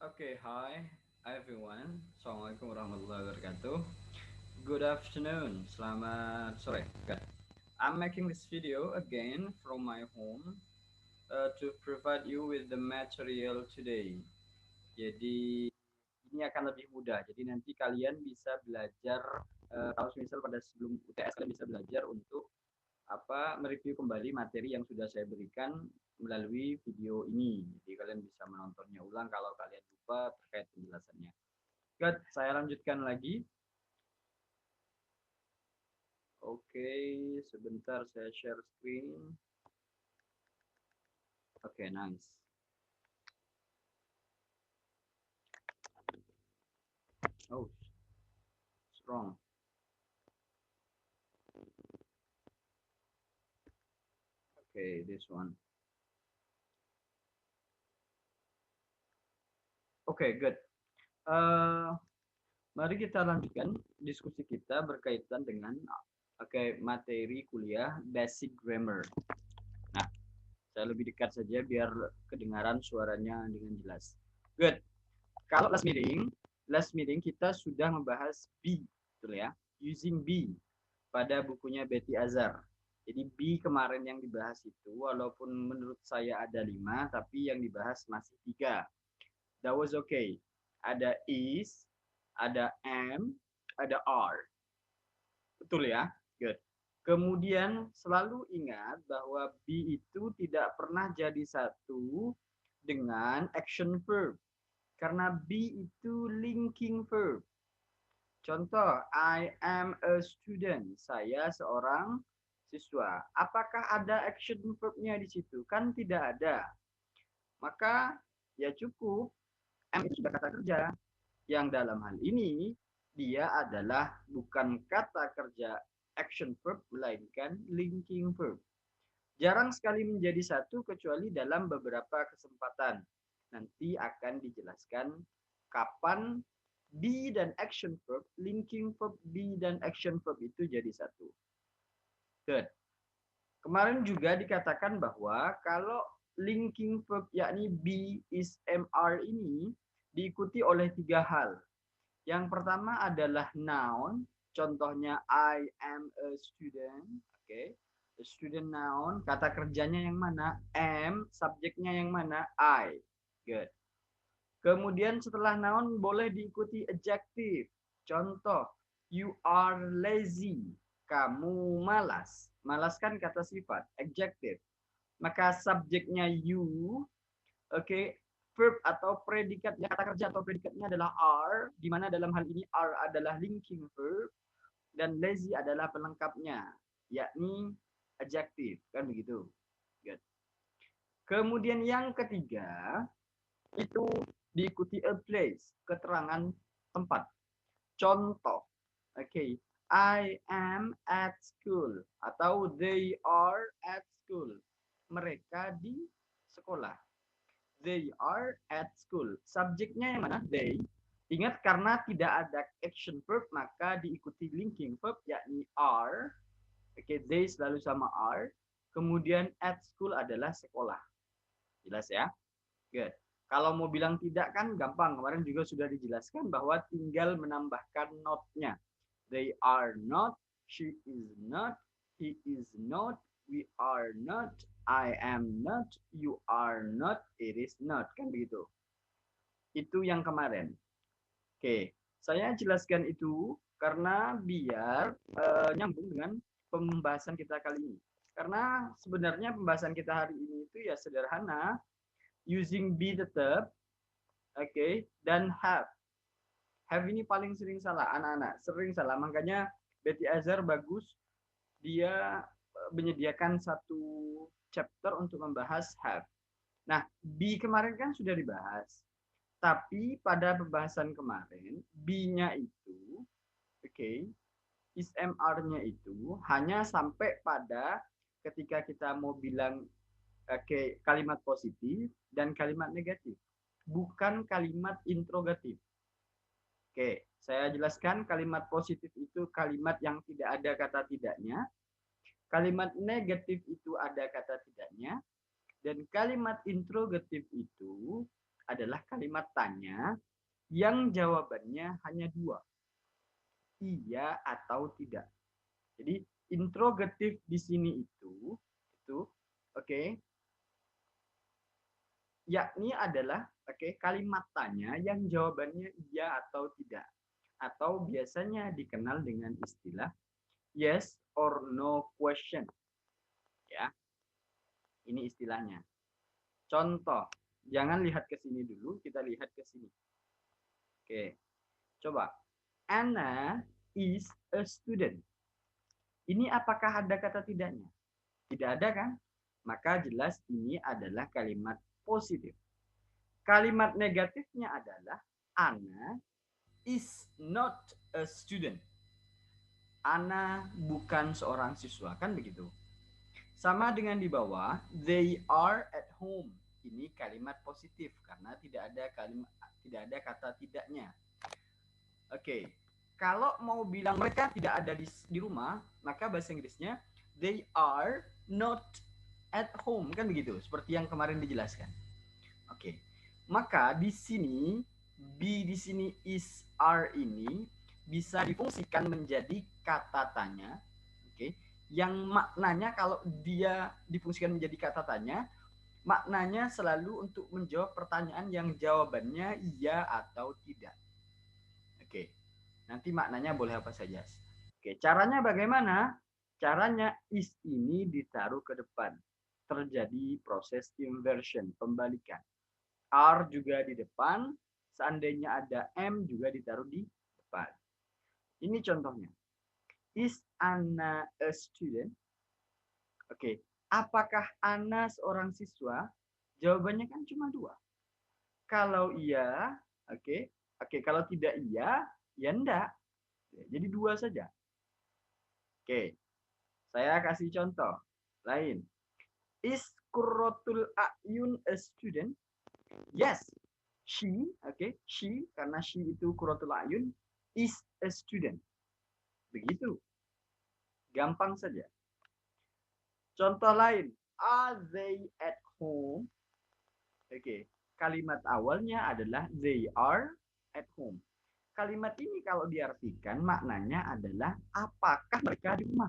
Okay, hi everyone. Assalamualaikum warahmatullahi wabarakatuh. Good afternoon. Selamat sore. Good. I'm making this video again from my home to provide you with the material today. Jadi ini akan lebih mudah. Jadi nanti kalian bisa belajar kalau misal pada sebelum UTS kalian bisa belajar untuk mereview kembali materi yang sudah saya berikan melalui video ini. Jadi kalian bisa menontonnya ulang kalau kalian lupa terkait penjelasannya. Good, saya lanjutkan lagi. Oke, sebentar saya share screen. Oke, nice. Oh, strong. Oke, this one. Oke, good. Uh, Mari kita lanjutkan diskusi kita berkaitan dengan materi kuliah Basic Grammar. Nah, saya lebih dekat saja biar kedengaran suaranya dengan jelas. Good. Kalau last meeting kita sudah membahas be, betul ya? Using be pada bukunya Betty Azar. Jadi be kemarin yang dibahas itu, walaupun menurut saya ada 5, tapi yang dibahas masih 3. That was okay. Ada is, ada am, ada are. Betul ya? Good. Kemudian selalu ingat bahwa be itu tidak pernah jadi satu dengan action verb. Karena be itu linking verb. Contoh, I am a student. Saya seorang siswa. Apakah ada action verb-nya di situ? Kan tidak ada. Maka ya cukup am itu sudah kata kerja. Yang dalam hal ini dia adalah bukan kata kerja action verb melainkan linking verb. Jarang sekali menjadi satu kecuali dalam beberapa kesempatan. Nanti akan dijelaskan kapan be dan action verb, linking verb be dan action verb itu jadi satu. Good. Kemarin juga dikatakan bahwa kalau linking verb yakni be, is, am, are ini diikuti oleh 3 hal. Yang pertama adalah noun, contohnya I am a student, oke. Okay. The student noun, kata kerjanya yang mana? Am, subjeknya yang mana? I. Good. Kemudian setelah noun boleh diikuti adjective. Contoh, you are lazy. Kamu malas. Malas kan kata sifat, adjective. Maka subjeknya you, oke, okay, verb atau predikatnya, kata kerja atau predikatnya adalah are, di mana dalam hal ini are adalah linking verb dan lazy adalah pelengkapnya, yakni adjective, kan begitu. Good. Kemudian yang ketiga itu diikuti a place, keterangan tempat. Contoh, oke, okay, I am at school atau they are at school. Mereka di sekolah. They are at school. Subjeknya yang mana? They. Ingat karena tidak ada action verb maka diikuti linking verb yakni are. Oke, okay, they selalu sama are. Kemudian at school adalah sekolah. Jelas ya? Good. Kalau mau bilang tidak kan gampang. Kemarin juga sudah dijelaskan bahwa tinggal menambahkan not-nya. They are not, she is not, he is not, we are not, I am not, you are not, it is not. Kan begitu. Itu yang kemarin. Oke, saya jelaskan itu karena biar nyambung dengan pembahasan kita kali ini. Karena sebenarnya pembahasan kita hari ini itu ya sederhana, using be tetap, oke, okay, dan have. Have ini paling sering salah anak-anak, sering salah. Makanya Betty Azar bagus dia menyediakan satu chapter untuk membahas have. Nah, be kemarin kan sudah dibahas. Tapi pada pembahasan kemarin, be-nya itu, oke, okay, is MR-nya itu hanya sampai pada ketika kita mau bilang okay, kalimat positif dan kalimat negatif, bukan kalimat interrogatif. Oke, saya jelaskan kalimat positif itu kalimat yang tidak ada kata tidaknya, kalimat negatif itu ada kata tidaknya, dan kalimat interrogatif itu adalah kalimat tanya yang jawabannya hanya dua, iya atau tidak. Jadi interrogatif di sini itu oke, yakni adalah kalimat tanya yang jawabannya iya atau tidak, atau biasanya dikenal dengan istilah yes or no question. Ya, ini istilahnya. Contoh, jangan lihat ke sini dulu, kita lihat ke sini. Oke, coba. Anna is a student. Ini apakah ada kata tidaknya? Tidak ada kan? Maka jelas ini adalah kalimat positif. Kalimat negatifnya adalah Anna is not a student. Anna bukan seorang siswa, kan begitu? Sama dengan di bawah, they are at home. Ini kalimat positif karena tidak ada kata tidaknya. Oke. Kalau mau bilang mereka tidak ada di rumah, maka bahasa Inggrisnya they are not at home, kan begitu? Seperti yang kemarin dijelaskan. Oke. Maka di sini be di sini is are ini bisa difungsikan menjadi kata tanya, oke, yang maknanya kalau dia difungsikan menjadi kata tanya, maknanya selalu untuk menjawab pertanyaan yang jawabannya iya atau tidak. Oke, nanti maknanya boleh apa saja. Oke, caranya bagaimana? Caranya is ini ditaruh ke depan. Terjadi proses inversion, pembalikan. R juga di depan, seandainya ada M juga ditaruh di depan. Ini contohnya. Is Anna a student? Oke, apakah Anna seorang siswa? Jawabannya kan cuma dua. Kalau iya, oke. Kalau tidak iya, ya enggak. Jadi dua saja. Oke, saya kasih contoh lain. Is Qurratul A'yun a student? Yes, she, she karena she itu Qurratul A'yun is a student. Begitu. Gampang saja. Contoh lain, are they at home? Oke, kalimat awalnya adalah they are at home. Kalimat ini kalau diartikan maknanya adalah apakah mereka di rumah?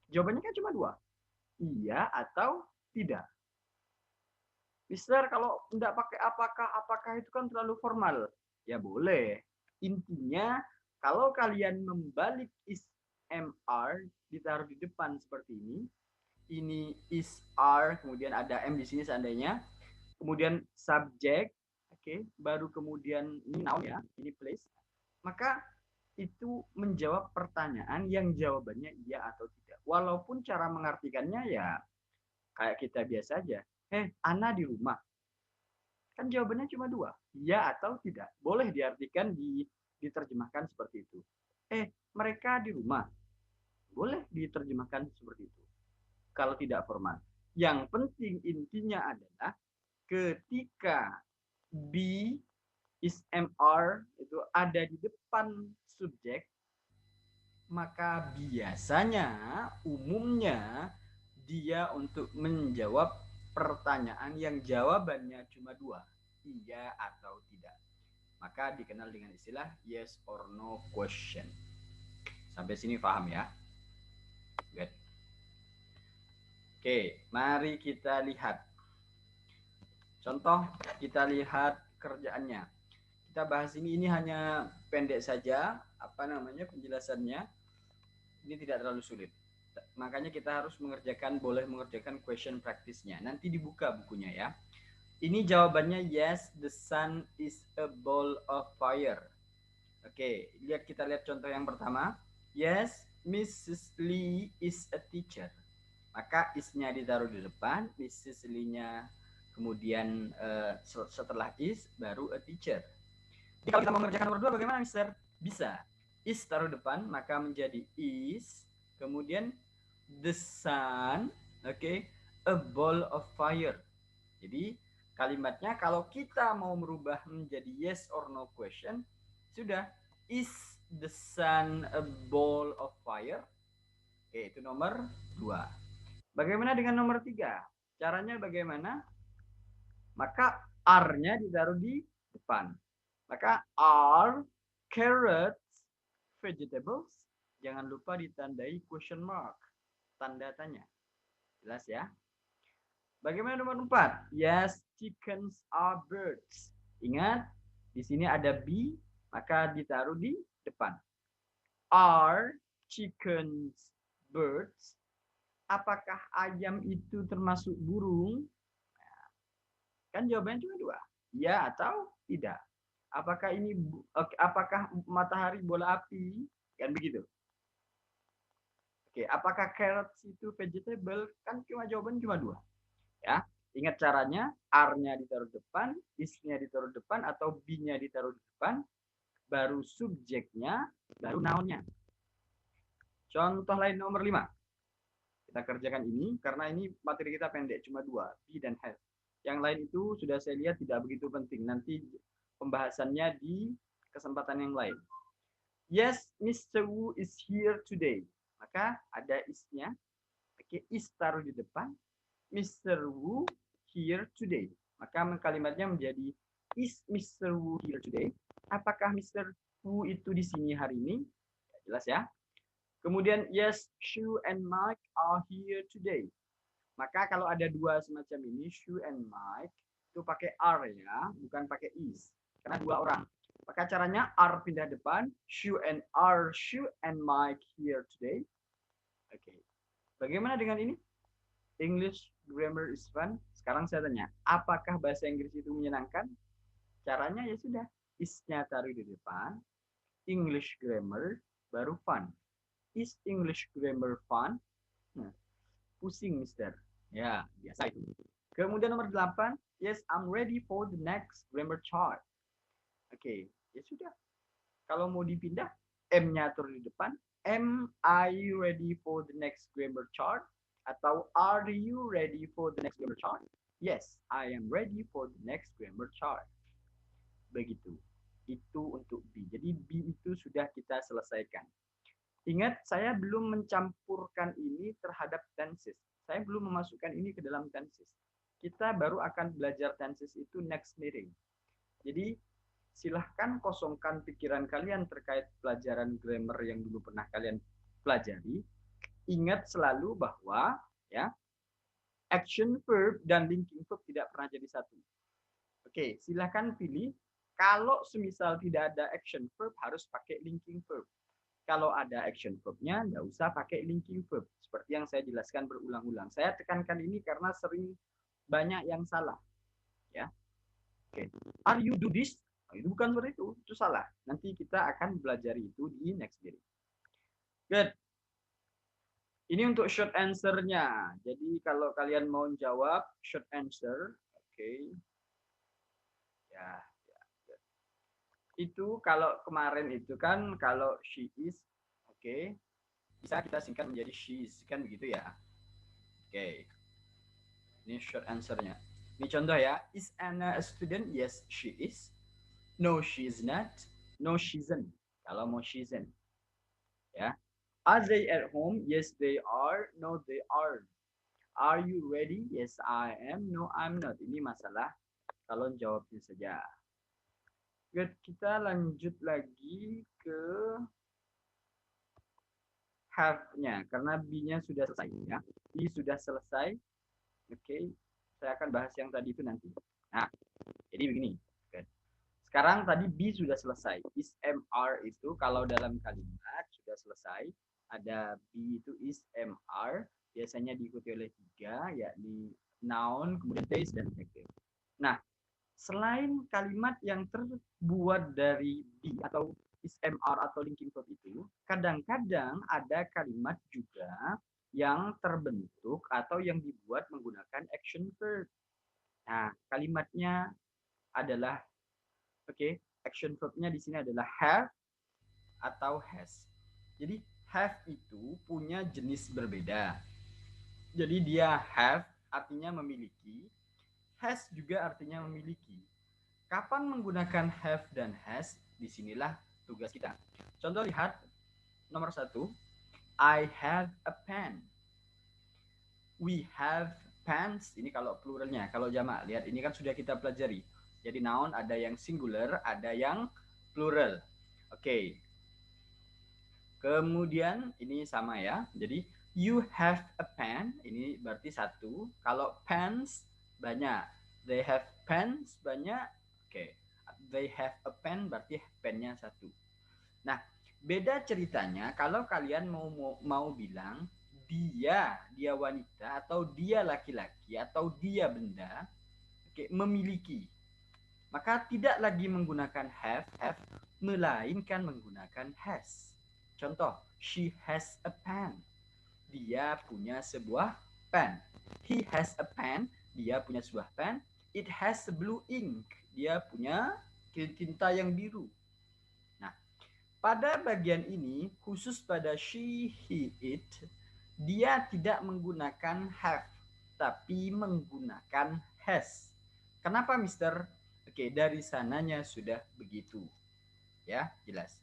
Jawabannya kan cuma dua, iya atau tidak. Mister, kalau tidak pakai apakah itu kan terlalu formal. Ya boleh. Intinya kalau kalian membalik is mr ditaruh di depan seperti ini is are, kemudian ada m di sini seandainya, kemudian subjek, baru kemudian ini noun ya, ini place, maka itu menjawab pertanyaan yang jawabannya iya atau tidak. Walaupun cara mengartikannya ya kayak kita biasa aja. Ana di rumah. Kan jawabannya cuma dua, iya atau tidak. Boleh diartikan, diterjemahkan seperti itu. Mereka di rumah. Boleh diterjemahkan seperti itu. Kalau tidak formal. Yang penting intinya adalah ketika be is mr itu ada di depan subjek, maka biasanya umumnya dia untuk menjawab pertanyaan yang jawabannya cuma dua, iya atau tidak. Maka dikenal dengan istilah yes or no question. Sampai sini paham ya? Good. Oke, mari kita lihat. Contoh, kita lihat kerjaannya. Kita bahas ini hanya pendek saja, penjelasannya. Ini tidak terlalu sulit. Makanya kita harus boleh mengerjakan question practice-nya. Nanti dibuka bukunya ya. Ini jawabannya yes, the sun is a ball of fire. Oke, kita lihat contoh yang pertama. Yes, Mrs. Lee is a teacher. Maka is-nya ditaruh di depan, Mrs. Lee-nya kemudian setelah is baru a teacher. Jadi kalau kita mau mengerjakan nomor 2 bagaimana, Mister? Bisa. Is taruh depan maka menjadi is, kemudian the sun, a ball of fire. Jadi kalimatnya kalau kita mau merubah menjadi yes or no question, sudah, is the sun a ball of fire? Itu nomor 2. Bagaimana dengan nomor 3? Caranya bagaimana? Maka R-nya ditaruh di depan. Maka are carrots vegetables? Jangan lupa ditandai question mark. Tanda tanya. Jelas ya? Bagaimana nomor 4? Yes, chickens are birds. Ingat, di sini ada be, maka ditaruh di depan. Are chickens birds? Apakah ayam itu termasuk burung? Kan jawabannya cuma 2. Ya atau tidak. Apakah matahari bola api? Kan begitu. Oke, apakah carrots itu vegetable? Kan jawaban cuma 2. Ya, ingat caranya, R-nya ditaruh depan, is-nya ditaruh depan, atau be-nya ditaruh depan, baru subjeknya, baru noun-nya. Contoh lain nomor 5. Kita kerjakan ini, karena ini materi kita pendek, cuma 2, be dan have. Yang lain itu sudah saya lihat tidak begitu penting. Nanti pembahasannya di kesempatan yang lain. Yes, Mr. Wu is here today. Maka ada is-nya. Oke, is taruh di depan. Mr. Wu here today. Maka kalimatnya menjadi is Mr. Wu here today? Apakah Mr. Wu itu di sini hari ini? Jelas ya. Kemudian yes, Shu and Mike are here today. Maka kalau ada 2 semacam ini, Shu and Mike, itu pakai are ya, bukan pakai is. Karena 2 orang. Maka caranya are pindah depan, Shu and Mike here today. Oke. Bagaimana dengan ini? English grammar is fun. Sekarang saya tanya, apakah bahasa Inggris itu menyenangkan? Caranya ya sudah, is-nya taruh di depan, English grammar, baru fun. Is English grammar fun? Nah, pusing, mister. Ya, biasa itu. Kemudian nomor 8, yes, I'm ready for the next grammar chart. Oke, ya sudah. Kalau mau dipindah, M-nya taruh di depan. Am I ready for the next grammar chart? Atau are you ready for the next grammar chart? Yes, I am ready for the next grammar chart. Begitu. Itu untuk B. Jadi B itu sudah kita selesaikan. Ingat, saya belum mencampurkan ini terhadap tenses. Saya belum memasukkan ini ke dalam tenses. Kita baru akan belajar tenses itu next meeting. Jadi, silahkan kosongkan pikiran kalian terkait pelajaran grammar yang dulu pernah kalian pelajari. Ingat selalu bahwa ya action verb dan linking verb tidak pernah jadi satu. Oke, silahkan pilih. Kalau semisal tidak ada action verb, harus pakai linking verb. Kalau ada action verb-nya, nggak usah pakai linking verb. Seperti yang saya jelaskan berulang-ulang. Saya tekankan ini karena sering banyak yang salah. Ya, oke. Are you do this? Itu bukan seperti itu salah. Nanti kita akan belajar itu di next video. Good. Ini untuk short answer-nya. Jadi kalau kalian mau jawab short answer, oke. Ya. Itu kalau kemarin itu kan kalau she is, oke. Bisa kita singkat menjadi she is, kan begitu ya. Oke. Ini short answer-nya. Ini contoh ya. Is Anna a student? Yes, she is. No, she is not. No, she isn't. Kalau mau she isn't. Ya. Are they at home? Yes, they are. No, they aren't. Are you ready? Yes, I am. No, I'm not. Ini masalah kalau jawabnya saja. Good, kita lanjut lagi ke have-nya. Karena B-nya sudah selesai. Ya. B sudah selesai. Oke, saya akan bahas yang tadi itu nanti. Nah, jadi begini. Good. Sekarang tadi B sudah selesai. Is MR itu kalau dalam kalimat sudah selesai. Ada B itu is MR. Biasanya diikuti oleh 3, yakni noun, kemudian place, dan adjective. Nah, selain kalimat yang terbuat dari be atau is MR atau linking verb itu, kadang-kadang ada kalimat juga yang terbentuk atau yang dibuat menggunakan action verb. Nah, kalimatnya adalah action verbnya di sini adalah have atau has. Jadi have itu punya jenis berbeda. Jadi dia have artinya memiliki, has juga artinya memiliki. Kapan menggunakan have dan has? Disinilah tugas kita. Contoh lihat nomor 1. I have a pen. We have pens. Ini kalau pluralnya. Kalau jamak, lihat ini kan sudah kita pelajari. Jadi noun ada yang singular, ada yang plural. Oke. Kemudian ini sama ya. Jadi you have a pen, ini berarti satu. Kalau pens banyak. They have pens banyak. Oke. They have a pen berarti pennya satu. Nah, beda ceritanya kalau kalian mau bilang dia wanita atau dia laki-laki atau dia benda, oke, memiliki. Maka tidak lagi menggunakan have, melainkan menggunakan has. Contoh, she has a pen. Dia punya sebuah pen. He has a pen. Dia punya sebuah pen. It has a blue ink. Dia punya tinta yang biru. Nah, pada bagian ini, khusus pada she, he, it, dia tidak menggunakan have, tapi menggunakan has. Kenapa, Mister? Oke, dari sananya sudah begitu. Ya, jelas.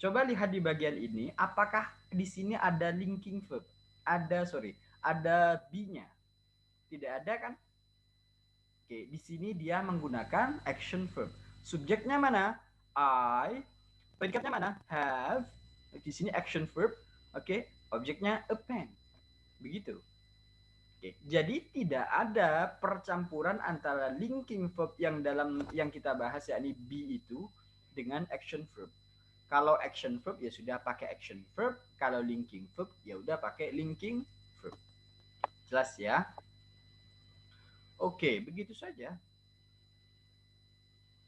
Coba lihat di bagian ini, apakah di sini ada linking verb? Ada be-nya. Tidak ada kan? Oke, di sini dia menggunakan action verb. Subjeknya mana? I. Predikatnya mana? Have. Di sini action verb. Oke, objeknya a pen. Begitu. Oke, jadi tidak ada percampuran antara linking verb yang kita bahas yakni be itu dengan action verb. Kalau action verb ya sudah pakai action verb, kalau linking verb ya udah pakai linking verb. Jelas ya? Oke, begitu saja.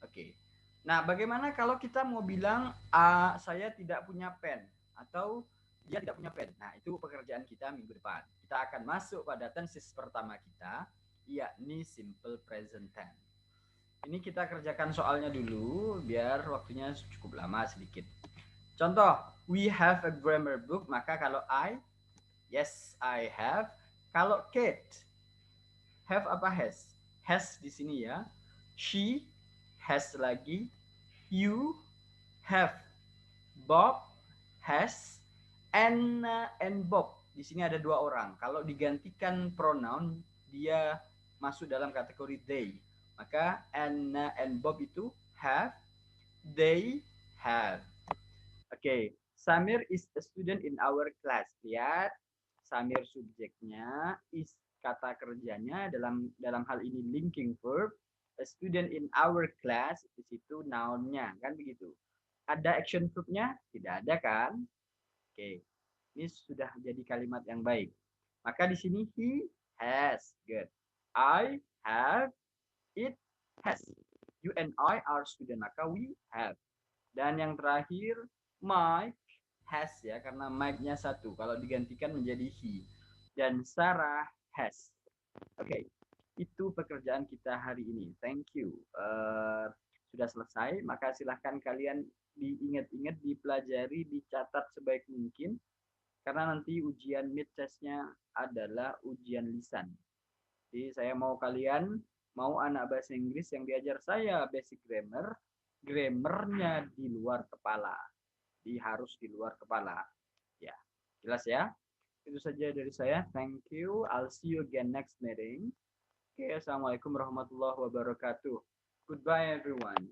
Oke. Nah, bagaimana kalau kita mau bilang saya tidak punya pen atau dia tidak punya pen? Nah, itu pekerjaan kita minggu depan. Kita akan masuk pada tenses pertama kita, yakni simple present tense. Ini kita kerjakan soalnya dulu biar waktunya cukup lama sedikit. Contoh, we have a grammar book, maka kalau I, yes I have. Kalau Kate, have apa has? Has di sini ya. She has lagi. You have. Bob has. And Bob. Di sini ada dua orang. Kalau digantikan pronoun, dia masuk dalam kategori they. Maka Anna and Bob itu have. They have. Oke, Samir is a student in our class. Lihat, Samir subjeknya, is kata kerjanya dalam hal ini linking verb. A student in our class, di situ noun-nya, kan begitu. Ada action verb-nya? Tidak ada kan? Oke, ini sudah jadi kalimat yang baik. Maka di sini he has. Good. I have. It has. You and I are student. Maka we have. Dan yang terakhir, Mike has ya, karena Mike-nya satu. Kalau digantikan menjadi he. Dan Sarah has. Oke, itu pekerjaan kita hari ini. Thank you. Sudah selesai, maka silahkan kalian diingat-ingat, dipelajari, dicatat sebaik mungkin. Karena nanti ujian mid test-nya adalah ujian lisan. Jadi saya mau anak bahasa Inggris yang diajar saya basic grammar, grammarnya di luar kepala. Harus di luar kepala. Ya, jelas ya? Itu saja dari saya. Thank you. I'll see you again next meeting. Oke, assalamualaikum warahmatullahi wabarakatuh. Goodbye everyone.